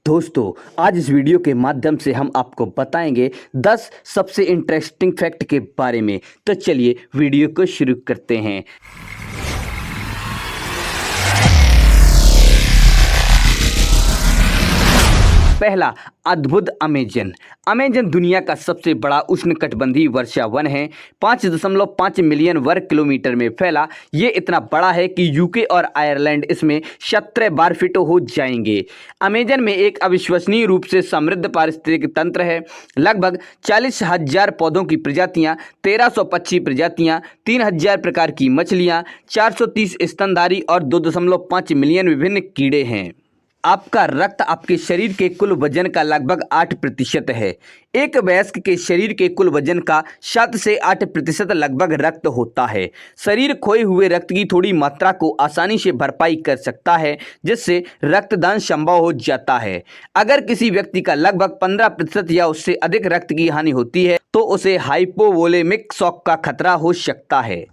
दोस्तों, आज इस वीडियो के माध्यम से हम आपको बताएंगे 10 सबसे इंटरेस्टिंग फैक्ट के बारे में। तो चलिए वीडियो को शुरू करते हैं। पहला, अद्भुत अमेजन। अमेजन दुनिया का सबसे बड़ा उष्णकटिबंधीय वर्षा वन है। 5.5 मिलियन वर्ग किलोमीटर में फैला ये इतना बड़ा है कि यूके और आयरलैंड इसमें 17 बार फिट हो जाएंगे। अमेजन में एक अविश्वसनीय रूप से समृद्ध पारिस्थितिक तंत्र है। लगभग 40,000 पौधों की प्रजातियां, 1300 पक्षी प्रजातियां, 3,000 प्रकार की मछलियां, 430 स्तनधारी और 2.5 मिलियन विभिन्न कीड़े हैं। आपका रक्त आपके शरीर के कुल वजन का लगभग 8% है। एक वयस्क के शरीर के कुल वजन का 7 से 8% लगभग रक्त होता है। शरीर खोए हुए रक्त की थोड़ी मात्रा को आसानी से भरपाई कर सकता है, जिससे रक्तदान संभव हो जाता है। अगर किसी व्यक्ति का लगभग 15% या उससे अधिक रक्त की हानि होती है तो उसे हाइपोवोलेमिक शॉक का खतरा हो सकता है।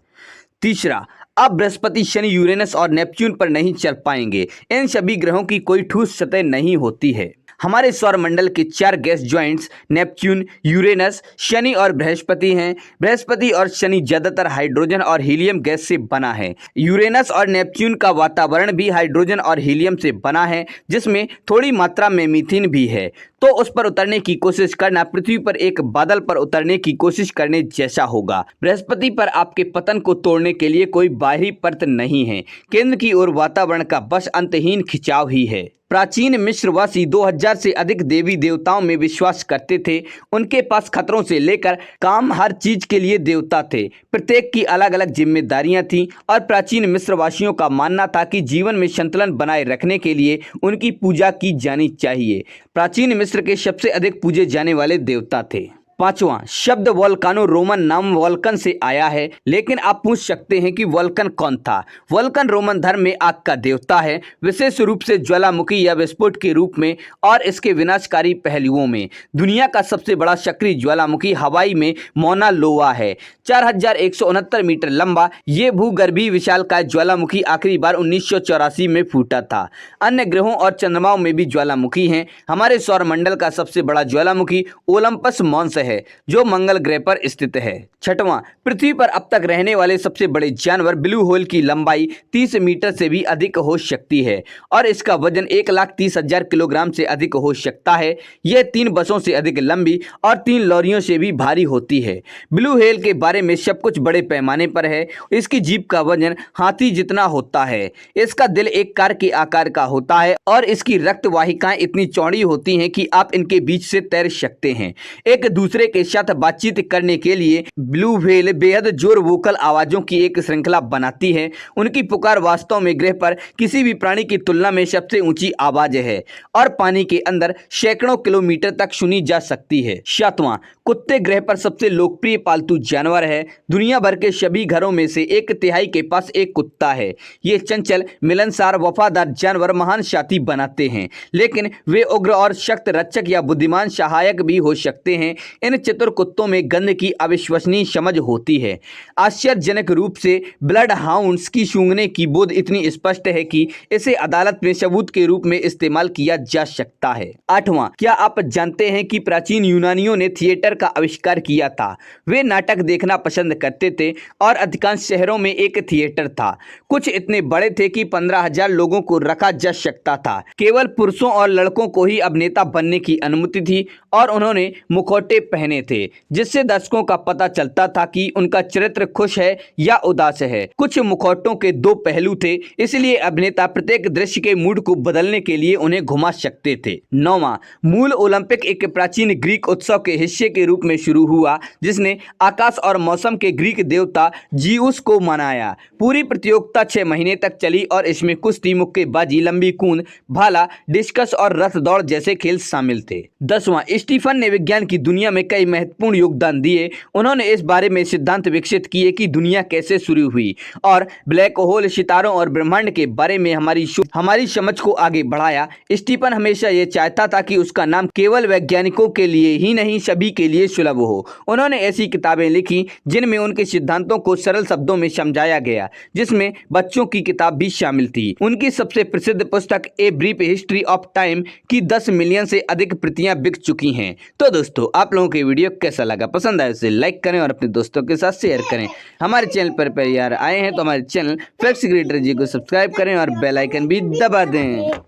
तीसरा, अब बृहस्पति, शनि, यूरेनस और नेपच्यून पर नहीं चल पाएंगे। इन सभी ग्रहों की कोई ठोस सतह नहीं होती है। हमारे सौरमंडल के 4 gas joints Neptune, Uranus, Shani और बृहस्पति हैं। बृहस्पति और शनि ज्यादातर हाइड्रोजन और हीलियम गैस से बना है। यूरेनस और नेपच्यून का वातावरण भी हाइड्रोजन और हीलियम से बना है, जिसमें थोड़ी मात्रा में मीथेन भी है। तो उस पर उतरने की कोशिश करना पृथ्वी पर एक बादल पर उतरने की कोशिश करने जैसा होगा। बृहस्पति पर आपके पतन को तोड़ने के लिए कोई बाहरी परत नहीं है। केंद्र की ओर वातावरण का बस अंतहीन खिंचाव ही है। प्राचीन मिस्रवासी 2000 से अधिक देवी देवताओं में विश्वास करते थे। उनके पास खतरों से लेकर काम हर चीज के लिए देवता थे। प्रत्येक की अलग अलग जिम्मेदारियां थीं और प्राचीन मिस्रवासियों का मानना था कि जीवन में संतुलन बनाए रखने के लिए उनकी पूजा की जानी चाहिए। प्राचीन मिस्र के सबसे अधिक पूजे जाने वाले देवता थे। पांचवां, शब्द वोल्कानो रोमन नाम वोल्कन से आया है। लेकिन आप पूछ सकते हैं कि वोल्कन कौन था। वोल्कन रोमन धर्म में आग का देवता है, विशेष रूप से ज्वालामुखी या विस्फोट के रूप में और इसके विनाशकारी पहलुओं में। दुनिया का सबसे बड़ा सक्रिय ज्वालामुखी हवाई में मौना लोआ है। 4,169 मीटर लंबा ये भूगर्भीय विशालकाय ज्वालामुखी आखिरी बार 1984 में फूटा था। अन्य ग्रहों और चंद्रमाओं में भी ज्वालामुखी हैं। हमारे सौरमंडल का सबसे बड़ा ज्वालामुखी ओलंपस मॉन्स है, जो मंगल ग्रह पर स्थित है। छठवां, पृथ्वी पर अब तक रहने वाले सबसे बड़े जानवर ब्लू होल की लंबाई 30 मीटर से भी अधिक हो सकती है और इसका वजन 1,30,000 किलोग्राम से अधिक हो सकता है। यह 3 बसों से अधिक लंबी और 3 लॉरियों से भी भारी होती है। ब्लू व्हेल के बारे में सब कुछ बड़े पैमाने पर है। इसकी जीभ का वजन हाथी जितना होता है। इसका दिल एक कार के आकार का होता है और इसकी रक्त वाहिकाएं इतनी चौड़ी होती हैं कि आप इनके बीच से तैर सकते हैं। एक दूसरे के साथ बातचीत करने के लिए ब्लू व्हेल बेहद जोर वोकल आवाजों की एक श्रृंखला बनाती है। उनकी पुकार वास्तव में ग्रह पर किसी भी प्राणी की तुलना में सबसे ऊंची आवाज है और पानी के अंदर सैकड़ों किलोमीटर तक सुनी जा सकती है। सातवां, कुत्ते ग्रह पर सबसे लोकप्रिय पालतू जानवर है। दुनिया भर के सभी घरों में से 1/3 के पास एक कुत्ता है। ये चंचल, मिलनसार, वफादार जानवर महान साथी बनाते हैं, लेकिन वे उग्र और सख्त रक्षक या बुद्धिमान सहायक भी हो सकते हैं। इन चतुर कुत्तों में गंध की अविश्वसनीय समझ होती है। आश्चर्यजनक रूप से ब्लड हाउंड्स की सूंघने की बोध इतनी स्पष्ट है कि इसे अदालत में सबूत के रूप में इस्तेमाल किया जा सकता है। आठवां, क्या आप जानते हैं कि प्राचीन यूनानियों ने थिएटर का आविष्कार किया था। वे नाटक देखना पसंद करते थे और अधिकांश शहरों में एक थिएटर था। कुछ इतने बड़े थे कि 15,000 लोगों को रखा जा सकता था। केवल पुरुषों और लड़कों को ही अभिनेता बनने की अनुमति थी और उन्होंने मुखौटे पहने थे, जिससे दर्शकों का पता चलता था कि उनका चरित्र खुश है या उदास है। कुछ मुखौटों के 2 पहलू थे, इसलिए अभिनेता प्रत्येक दृश्य के मूड को बदलने के लिए उन्हें घुमा सकते थे। 9वां, मूल ओलंपिक एक प्राचीन ग्रीक उत्सव के हिस्से के रूप में शुरू हुआ, जिसने आकाश और मौसम के ग्रीक देवता जीउस को मनाया। पूरी प्रतियोगिता 6 महीने तक चली और इसमें कुश्ती, मुक्केबाजी, लंबी कूद, भाला, डिस्कस और रथ दौड़ जैसे खेल शामिल थे। 10वां, स्टीफन ने विज्ञान की दुनिया में में कई महत्वपूर्ण योगदान दिए। उन्होंने इस बारे में सिद्धांत विकसित किए कि दुनिया कैसे शुरू हुई और ब्लैक होल, सितारों और ब्रह्मांड के बारे में हमारी समझ को आगे बढ़ाया। स्टीफन हमेशा ये चाहता था कि उसका नाम केवल वैज्ञानिकों के लिए ही नहीं, सभी के लिए सुलभ हो। उन्होंने ऐसी किताबें लिखी जिनमें उनके सिद्धांतों को सरल शब्दों में समझाया गया, जिसमें बच्चों की किताब भी शामिल थी। उनकी सबसे प्रसिद्ध पुस्तक a brief history of time की 10 मिलियन से अधिक प्रतियां बिक चुकी हैं। तो दोस्तों, आप लोगों को वीडियो कैसा लगा? पसंद आए उसे लाइक करें और अपने दोस्तों के साथ शेयर करें। हमारे चैनल पर पहली बार आए हैं तो हमारे चैनल फैक्ट्स क्रिएटर जी को सब्सक्राइब करें और बेल आइकन भी दबा दें।